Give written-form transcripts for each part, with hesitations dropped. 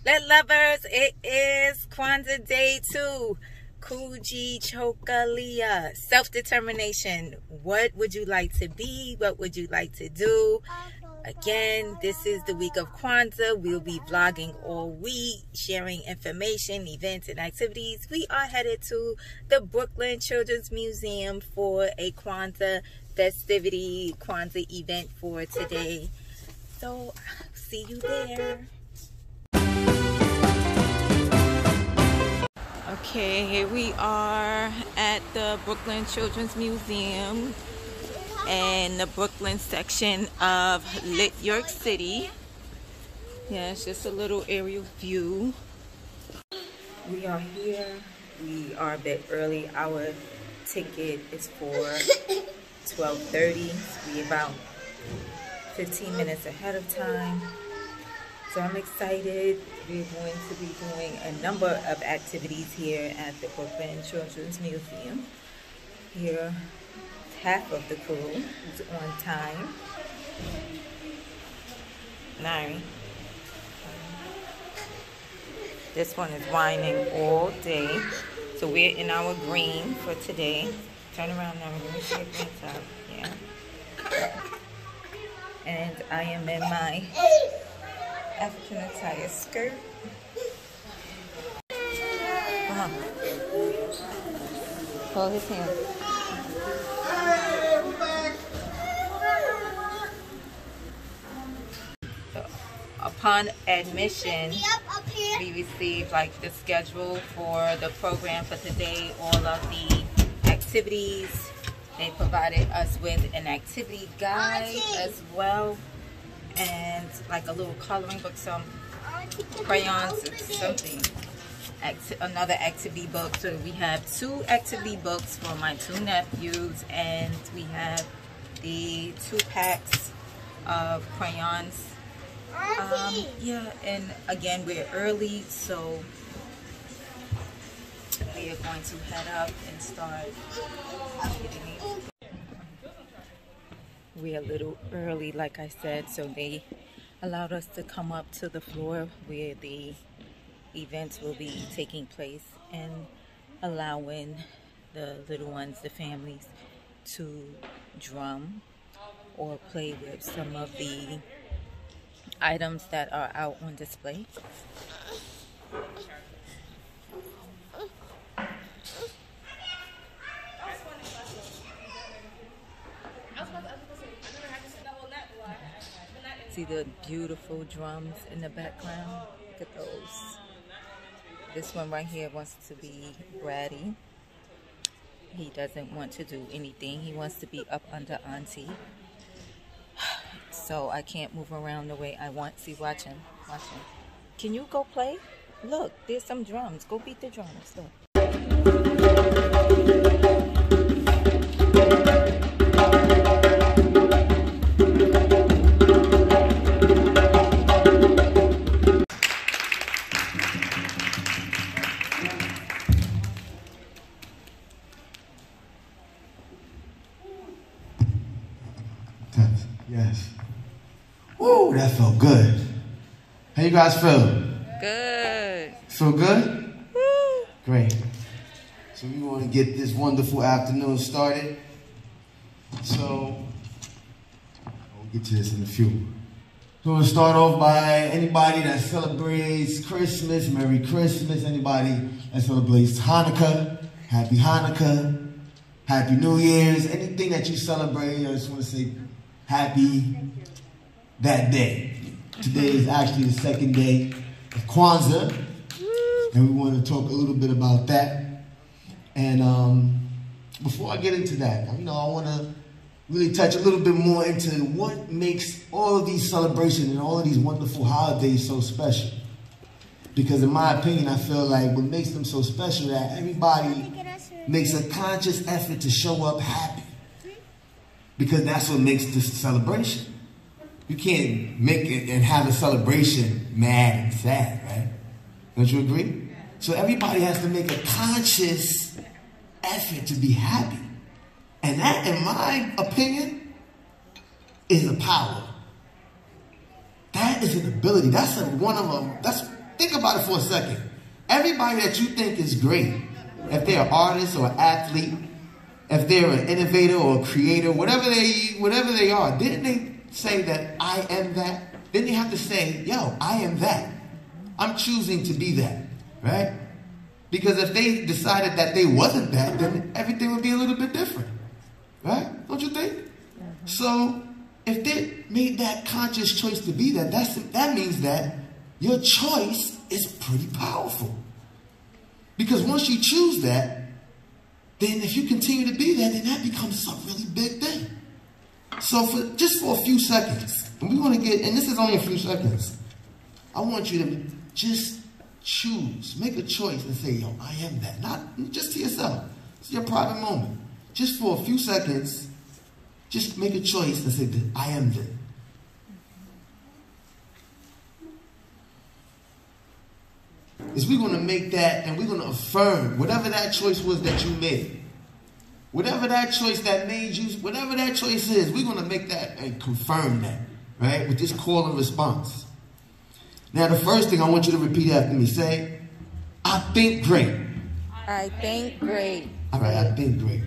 Chocolate lovers, it is Kwanzaa Day 2. Kujichagulia, self-determination. What would you like to be? What would you like to do? Again, this is the week of Kwanzaa. We'll be vlogging all week, sharing information, events, and activities. We are headed to the Brooklyn Children's Museum for a Kwanzaa festivity, Kwanzaa event for today. So, see you there. Okay, here we are at the Brooklyn Children's Museum and the Brooklyn section of Lit York City. Yeah, it's just a little aerial view. We are here. We are a bit early. Our ticket is for 12:30. We're about 15 minutes ahead of time. So I'm excited. We're going to be doing a number of activities here at the Brooklyn Children's Museum. Here, half of the crew is on time. Nine. This one is whining all day. So we're in our green for today. Turn around now. Let me see your green top. Yeah. And I am in my African attire skirt. Come on. Hold his hand. So, upon admission, we received like the schedule for the program for today, all of the activities. They provided us with an activity guide as well, and like a little coloring book, some crayons or something, another activity book. So we have 2 activity books for my 2 nephews, and we have the 2 packs of crayons. Yeah, and again, we're early, so we are going to head up and start getting these. We're a little early, like I said, so they allowed us to come up to the floor where the events will be taking place and allowing the little ones, the families, to drum or play with some of the items that are out on display. See the beautiful drums in the background? Look at those. This one right here wants to be bratty. He doesn't want to do anything. He wants to be up under auntie. So I can't move around the way I want. See, watch him. Watch him. Can you go play? Look, there's some drums. Go beat the drums. Look. Yes. Woo, that felt good. How you guys feel? Good. Feel good? Woo. Great. So we want to get this wonderful afternoon started. So we'll get to this in a few. So we'll start off by anybody that celebrates Christmas, Merry Christmas. Anybody that celebrates Hanukkah, Happy Hanukkah, Happy New Year's. Anything that you celebrate, I just want to say happy that day. Today is actually the 2nd day of Kwanzaa, and we want to talk a little bit about that. And before I get into that, I want to really touch a little bit more into what makes all of these celebrations and all of these wonderful holidays so special. Because in my opinion, I feel like what makes them so special is that everybody makes a conscious effort to show up happy. Because that's what makes this celebration. You can't make it and have a celebration mad and sad, right? Don't you agree? So everybody has to make a conscious effort to be happy. And that, in my opinion, is a power. That is an ability. That's one of them. Think think about it for a second. Everybody that you think is great, if they're an artist or an athlete, if they're an innovator or a creator, whatever they are, didn't they say that I am that? Then you have to say, yo, I am that. I'm choosing to be that, right? Because if they decided that they wasn't that, then everything would be a little bit different, right? Don't you think? So if they made that conscious choice to be that, that means that your choice is pretty powerful. Because once you choose that, then if you continue to be that, then that becomes some really big thing. So just for a few seconds, and we want to get, and this is only a few seconds, I want you to just choose, make a choice and say, yo, I am that. Not just to yourself. It's your private moment. Just for a few seconds, just make a choice and say that I am that. Is we're going to make that and we're going to affirm whatever that choice was that you made. Whatever that choice that made you, whatever that choice is, we're going to make that and confirm that, right? With this call and response. Now, the first thing I want you to repeat after me. Say, I think great. I think great. All right, I think great.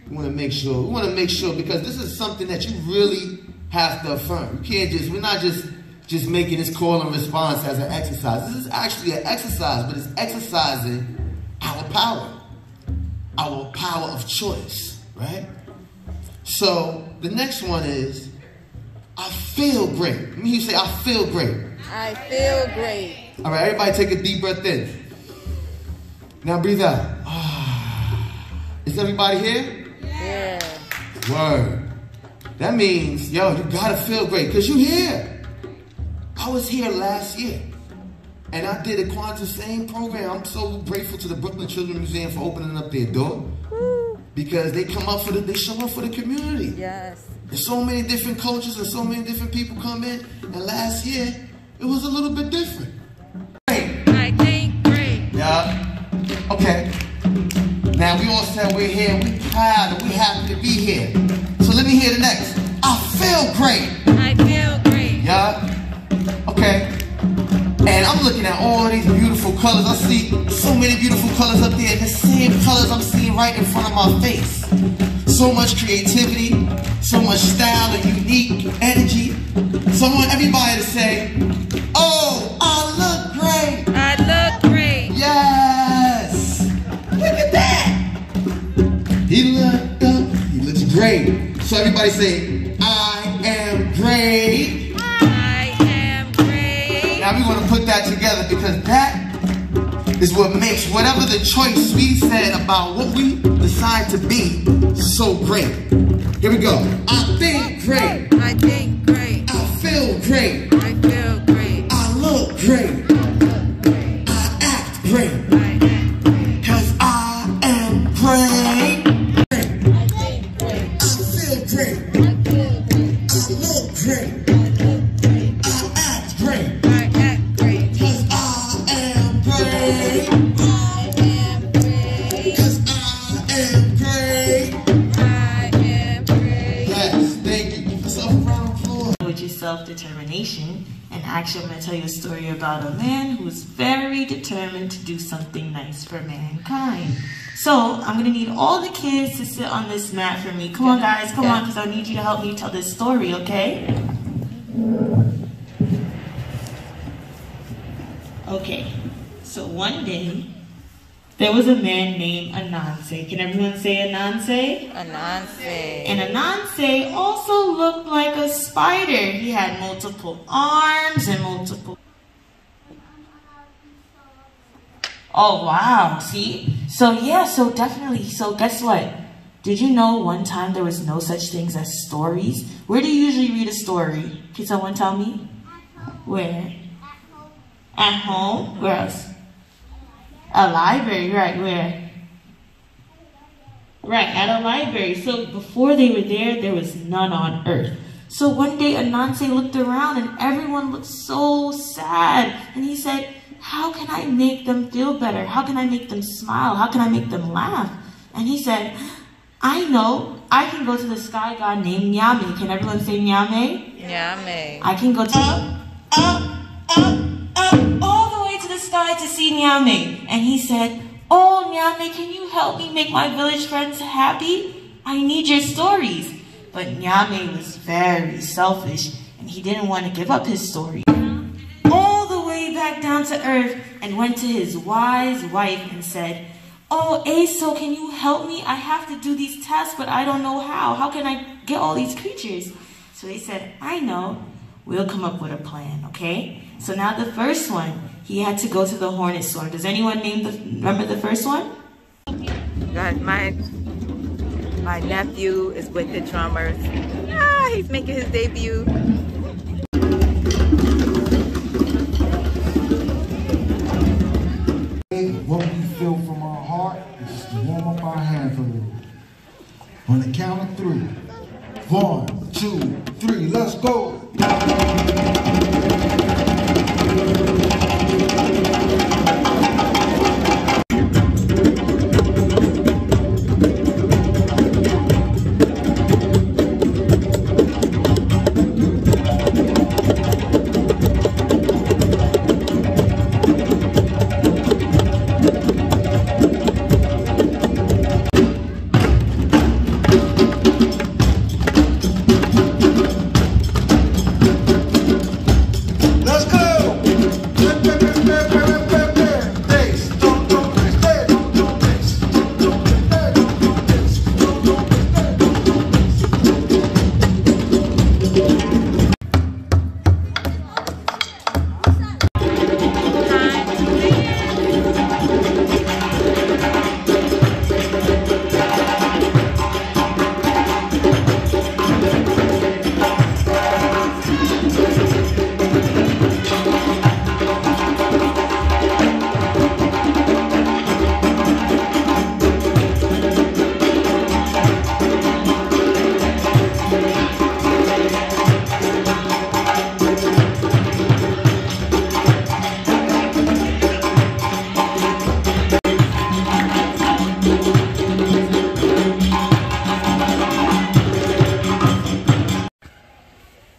We want to make sure. We want to make sure because this is something that you really have to affirm. You can't just, we're not just making this call and response as an exercise. This is actually an exercise, but it's exercising our power of choice, right? So the next one is, I feel great. Let me hear you say, I feel great. I feel great. All right, everybody take a deep breath in. Now breathe out. Is everybody here? Yeah. Word. That means, yo, you gotta feel great because you're here. I was here last year. And I did a Kwanzaa same program. I'm so grateful to the Brooklyn Children's Museum for opening up their door. Because they come up they show up for the community. Yes. There's so many different cultures and so many different people come in. And last year, it was a little bit different. Great. I think great. Yeah. Okay. Now we all said we're here, we're proud, and we're happy to be here. So let me hear the next. I feel great. I feel great. Yeah. Okay. And I'm looking at all these beautiful colors. I see so many beautiful colors up there. The same colors I'm seeing right in front of my face. So much creativity, so much style and unique energy. So I want everybody to say, oh, I look great. I look great. Yes. Look at that. He looks great. So everybody say, I am great. Now we're going to put that together because that is what makes whatever the choice we said about what we decide to be so great. Here we go. I think great. I think great. I feel great. I feel great. I look great. I act great. I act great. Cause I am great. I think great. I feel great. I feel great. I look great. I look great. I act great. I act great. Cause I am great. I am great. Cause I am great. I am great. Yes, thank you. So round of applause. With your self-determination, and actually I'm going to tell you a story about a man who was very determined to do something nice for mankind. So I'm going to need all the kids to sit on this mat for me. Come on guys, come on, because I need you to help me tell this story, okay? Okay, so one day, there was a man named Ananse. Can everyone say Ananse? Ananse. And Ananse also looked like a spider. He had multiple arms and multiple... Oh, wow, see? So yeah, so definitely, so guess what? Did you know one time there was no such things as stories? Where do you usually read a story? Can someone tell me? Where? At home? Where else? A library, right, where? Right, at a library. So before they were there was none on earth. So one day Ananse looked around and everyone looked so sad. And he said, how can I make them feel better? How can I make them smile? How can I make them laugh? And he said, I know, I can go to the sky god named Nyame. Can everyone say Nyame? Nyame. I can go to all the way to the sky wanted to see Nyame, and he said, "Oh, Nyame, can you help me make my village friends happy? I need your stories." But Nyame was very selfish, and he didn't want to give up his story. All the way back down to earth, and went to his wise wife and said, "Oh, Aso, can you help me? I have to do these tasks, but I don't know how. How can I get all these creatures?" So they said, "I know. We'll come up with a plan, okay?" So now the first one, he had to go to the hornet store. Does anyone remember the first one? Guys, my nephew is with the drummers. He's making his debut. What we feel from our heart is just to warm up our hands a little. On the count of 3. 1, 2, 3, let's go.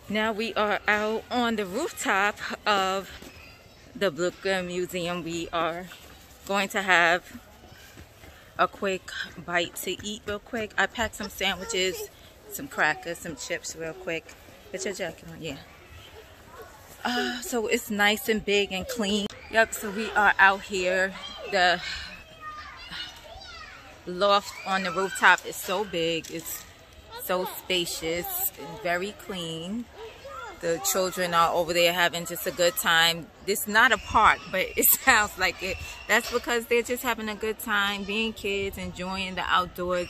Now we are out on the rooftop of the Brooklyn Museum. We are going to have a quick bite to eat real quick. I packed some sandwiches, some crackers, some chips real quick. Put your jacket on, yeah. So it's nice and big and clean. Yep, so we are out here. The loft on the rooftop is so big. It's so spacious and very clean. The children are over there having just a good time. It's not a park, but it sounds like it. That's because they're just having a good time, being kids, enjoying the outdoors.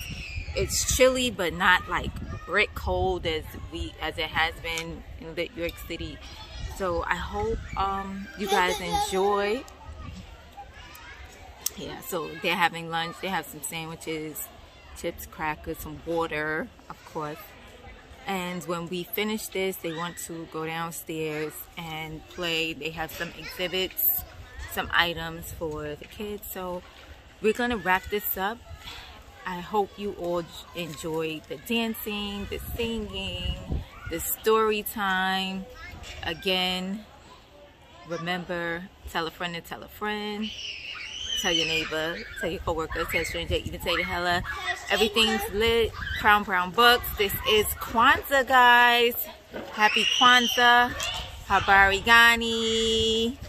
It's chilly, but not like brick cold as it has been in Lit York City. So I hope you guys enjoy. Yeah, so they're having lunch. They have some sandwiches, chips, crackers, some water, of course. And when we finish this, they want to go downstairs and play. They have some exhibits, some items for the kids. So we're gonna wrap this up. I hope you all enjoyed the dancing, the singing, the story time. Again, remember, tell a friend to tell a friend. Tell your neighbor, tell your coworker, tell a stranger, even tell the hella. Everything's lit. Crown Brown Books. This is Kwanzaa, guys. Happy Kwanzaa. Habari gani.